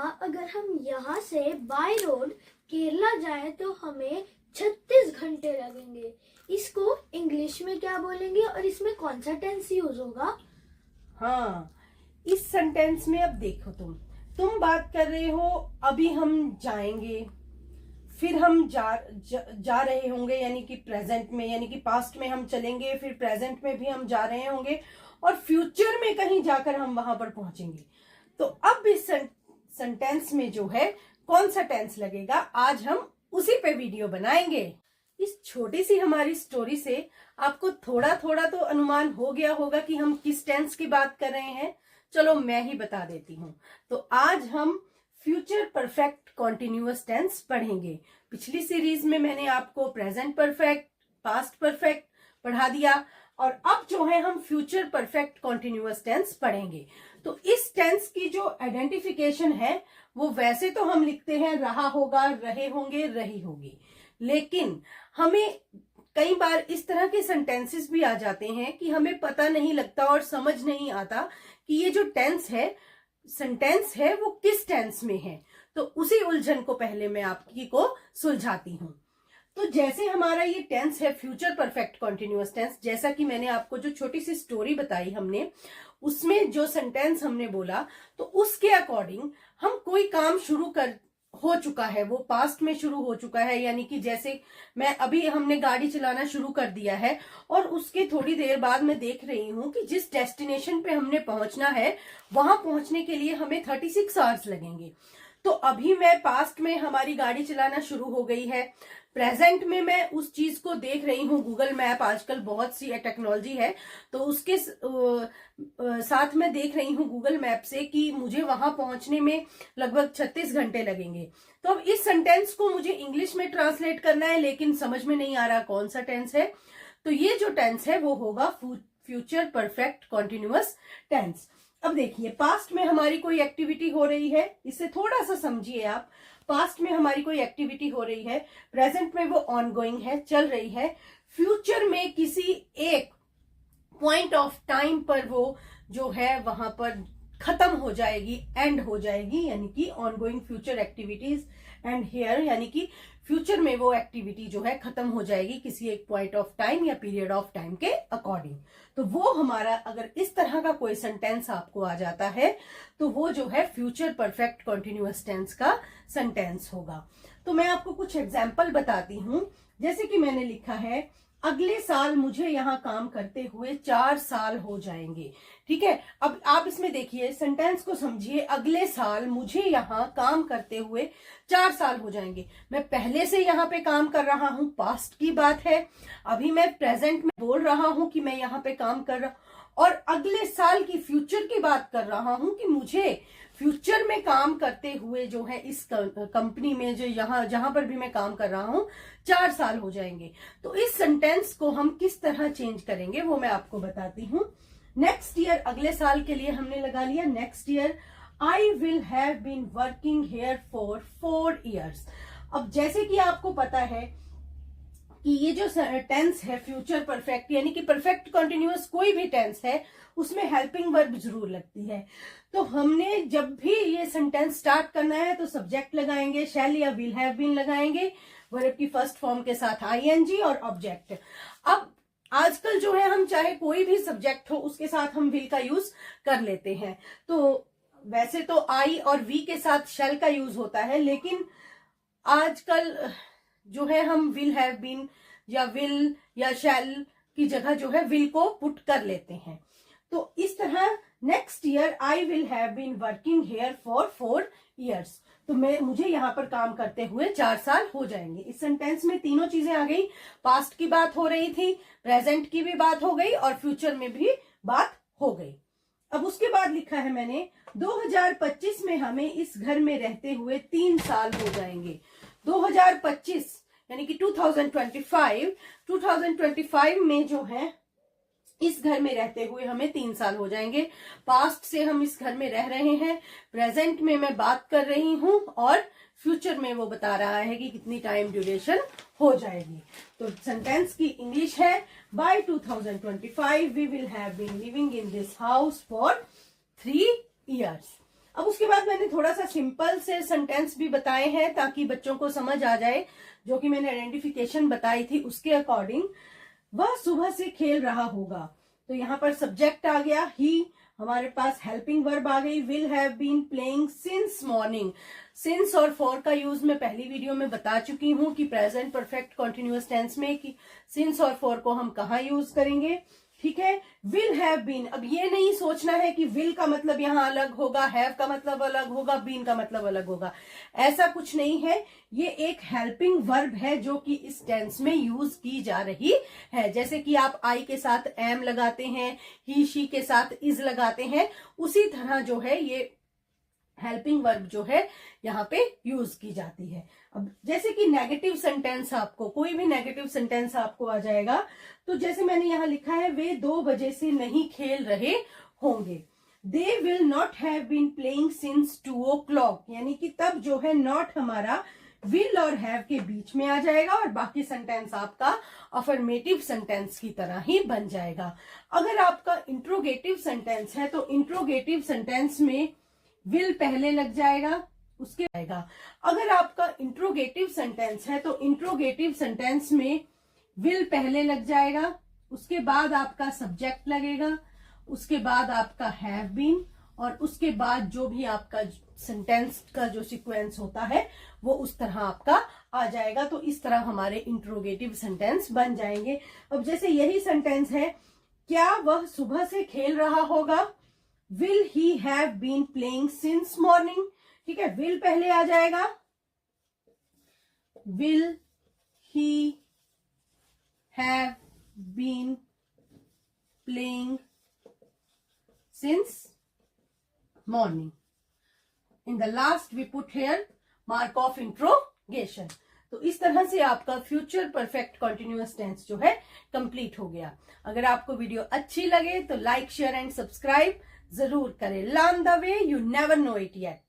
अगर हम यहाँ से बाय रोड केरला जाएं तो हमें 36 घंटे लगेंगे। इसको इंग्लिश में क्या बोलेंगे और इसमें कौन सा टेंस यूज होगा? हाँ, इस सेंटेंस में अब देखो, तुम बात कर रहे हो अभी हम जाएंगे, फिर हम जा रहे होंगे, यानी कि प्रेजेंट में, यानी कि पास्ट में हम चलेंगे, फिर प्रेजेंट में भी हम जा रहे होंगे और फ्यूचर में कहीं जाकर हम वहां पर पहुंचेंगे। तो अब इस सेंटेंस में जो है कौन सा टेंस लगेगा, आज हम उसी पे वीडियो बनाएंगे। इस छोटी सी हमारी स्टोरी से आपको थोड़ा थोड़ा तो अनुमान हो गया होगा कि हम किस टेंस की बात कर रहे हैं। चलो मैं ही बता देती हूँ। तो आज हम फ्यूचर परफेक्ट कॉन्टिन्यूअस टेंस पढ़ेंगे। पिछली सीरीज में मैंने आपको प्रेजेंट परफेक्ट, पास्ट परफेक्ट पढ़ा दिया और अब जो है हम फ्यूचर परफेक्ट कॉन्टिन्यूअस टेंस पढ़ेंगे। तो इस टेंस की जो आइडेंटिफिकेशन है वो वैसे तो हम लिखते हैं रहा होगा, रहे होंगे, रही होगी, लेकिन हमें कई बार इस तरह के सेंटेंसेस भी आ जाते हैं कि हमें पता नहीं लगता और समझ नहीं आता कि ये जो टेंस है, सेंटेंस है, वो किस टेंस में है। तो उसी उलझन को पहले मैं आपकी को सुलझाती हूँ। तो जैसे हमारा ये टेंस है फ्यूचर परफेक्ट कॉन्टिन्यूअस टेंस, जैसा कि मैंने आपको जो छोटी सी स्टोरी बताई हमने, उसमें जो सेंटेंस हमने बोला, तो उसके अकॉर्डिंग हम कोई काम शुरू हो चुका है, वो पास्ट में शुरू हो चुका है, यानी कि जैसे मैं अभी हमने गाड़ी चलाना शुरू कर दिया है और उसके थोड़ी देर बाद मैं देख रही हूं कि जिस डेस्टिनेशन पे हमने पहुंचना है वहां पहुंचने के लिए हमें 36 आवर्स लगेंगे। तो अभी मैं पास्ट में हमारी गाड़ी चलाना शुरू हो गई है, प्रेजेंट में मैं उस चीज को देख रही हूँ, गूगल मैप, आजकल बहुत सी टेक्नोलॉजी है, तो उसके साथ मैं देख रही हूँ गूगल मैप से कि मुझे वहां पहुंचने में लगभग 36 घंटे लगेंगे। तो अब इस सेंटेंस को मुझे इंग्लिश में ट्रांसलेट करना है, लेकिन समझ में नहीं आ रहा कौन सा टेंस है। तो ये जो टेंस है वो होगा फ्यूचर परफेक्ट कॉन्टिन्यूअस टेंस। अब देखिए, पास्ट में हमारी कोई एक्टिविटी हो रही है, इसे थोड़ा सा समझिए आप। पास्ट में हमारी कोई एक्टिविटी हो रही है, प्रेजेंट में वो ऑनगोइंग है, चल रही है, फ्यूचर में किसी एक पॉइंट ऑफ टाइम पर वो जो है वहां पर खत्म हो जाएगी, एंड हो जाएगी, यानी कि ongoing future activities and here, यानी कि फ्यूचर में वो एक्टिविटी जो है खत्म हो जाएगी किसी एक पॉइंट ऑफ टाइम या पीरियड ऑफ टाइम के अकॉर्डिंग। तो वो हमारा, अगर इस तरह का कोई सेंटेंस आपको आ जाता है तो वो जो है फ्यूचर परफेक्ट कॉन्टिन्यूअस टेंस का सेंटेंस होगा। तो मैं आपको कुछ एग्जाम्पल बताती हूं। जैसे कि मैंने लिखा है, अगले साल मुझे यहाँ काम करते हुए 4 साल हो जाएंगे। ठीक है, अब आप इसमें देखिए, सेंटेंस को समझिए। अगले साल मुझे यहाँ काम करते हुए 4 साल हो जाएंगे। मैं पहले से यहाँ पे काम कर रहा हूँ, पास्ट की बात है। अभी मैं प्रेजेंट में बोल रहा हूँ कि मैं यहाँ पे काम कर रहा हूँ, और अगले साल की, फ्यूचर की बात कर रहा हूँ कि मुझे फ्यूचर में काम करते हुए जो है इस कंपनी में, जो जहां पर भी मैं काम कर रहा हूं, 4 साल हो जाएंगे। तो इस सेंटेंस को हम किस तरह चेंज करेंगे वो मैं आपको बताती हूं। नेक्स्ट ईयर, अगले साल के लिए हमने लगा लिया next year. I will have been working here for 4 years। अब जैसे कि आपको पता है कि ये जो टेंस है फ्यूचर परफेक्ट, यानी कि परफेक्ट कॉन्टिन्यूअस कोई भी टेंस है, उसमें हेल्पिंग वर्ब जरूर लगती है। तो हमने जब भी ये सेंटेंस स्टार्ट करना है तो सब्जेक्ट लगाएंगे, शैल या विल हैव बीन लगाएंगे, वर्ब की फर्स्ट फॉर्म के साथ आईएनजी और ऑब्जेक्ट। अब आजकल जो है हम चाहे कोई भी सब्जेक्ट हो उसके साथ हम विल का यूज कर लेते हैं। तो वैसे तो आई और वी के साथ शैल का यूज होता है, लेकिन आजकल जो है हम विल हैव बीन या विल या शैल की जगह जो है विल को पुट कर लेते हैं। तो इस तरह next year I will have been working here for 4 years। तो मुझे यहाँ पर काम करते हुए 4 साल हो जाएंगे। इस सेंटेंस में तीनों चीजें आ गई, पास्ट की बात हो रही थी, प्रेजेंट की भी बात हो गई और फ्यूचर में भी बात हो गई। अब उसके बाद लिखा है मैंने, 2025 में हमें इस घर में रहते हुए 3 साल हो जाएंगे। 2025 यानी कि 2025 में जो है इस घर में रहते हुए हमें 3 साल हो जाएंगे। पास्ट से हम इस घर में रह रहे हैं, प्रेजेंट में मैं बात कर रही हूं और फ्यूचर में वो बता रहा है कि कितनी टाइम ड्यूरेशन हो जाएगी। तो सेंटेंस की इंग्लिश है, by 2025 we will have been living in this house for 3 years। अब उसके बाद मैंने थोड़ा सा सिंपल से सेंटेंस भी बताए हैं ताकि बच्चों को समझ आ जाए, जो कि मैंने आइडेंटिफिकेशन बताई थी उसके अकॉर्डिंग। वह सुबह से खेल रहा होगा, तो यहाँ पर सब्जेक्ट आ गया ही, हमारे पास हेल्पिंग वर्ब आ गई, will have been playing since morning. Since और फॉर का यूज मैं पहली वीडियो में बता चुकी हूं कि प्रेजेंट परफेक्ट कॉन्टिन्यूअस टेंस में कि सिंस और फॉर को हम कहाँ यूज करेंगे, ठीक है। विल हैव बीन, अब ये नहीं सोचना है कि विल का मतलब यहाँ अलग होगा, हैव का मतलब अलग होगा, बीन का मतलब अलग होगा, ऐसा कुछ नहीं है। ये एक हेल्पिंग वर्ब है जो कि इस टेंस में यूज की जा रही है। जैसे कि आप आई के साथ एम लगाते हैं, ही शी के साथ इज लगाते हैं, उसी तरह जो है ये हेल्पिंग वर्ब जो है यहाँ पे यूज की जाती है। अब जैसे कि नेगेटिव सेंटेंस, आपको कोई भी नेगेटिव सेंटेंस आपको आ जाएगा, तो जैसे मैंने यहाँ लिखा है वे 2 बजे से नहीं खेल रहे होंगे। They will not have been playing since 2 o'clock, यानी कि तब जो है नॉट हमारा विल और हैव के बीच में आ जाएगा और बाकी सेंटेंस आपका अफर्मेटिव सेंटेंस की तरह ही बन जाएगा। अगर आपका इंट्रोगेटिव सेंटेंस है तो इंट्रोगेटिव सेंटेंस में विल पहले लग जाएगा, उसके आएगा। अगर आपका इंट्रोगेटिव सेंटेंस है तो इंट्रोगेटिव सेंटेंस में विल पहले लग जाएगा, उसके बाद आपका सब्जेक्ट लगेगा, उसके बाद आपका हैव बीन, और उसके बाद जो भी आपका सेंटेंस का जो सीक्वेंस होता है वो उस तरह आपका आ जाएगा। तो इस तरह हमारे इंट्रोगेटिव सेंटेंस बन जाएंगे। अब जैसे यही सेंटेंस है, क्या वह सुबह से खेल रहा होगा, will he have been playing since morning, ठीक है, विल पहले आ जाएगा, will he have been playing since morning. In the last we put here mark of interrogation. तो इस तरह से आपका फ्यूचर परफेक्ट कॉन्टिन्यूअस टेंस जो है कंप्लीट हो गया। अगर आपको वीडियो अच्छी लगे तो लाइक, शेयर एंड सब्सक्राइब जरूर करें। Learn the way you never know it yet.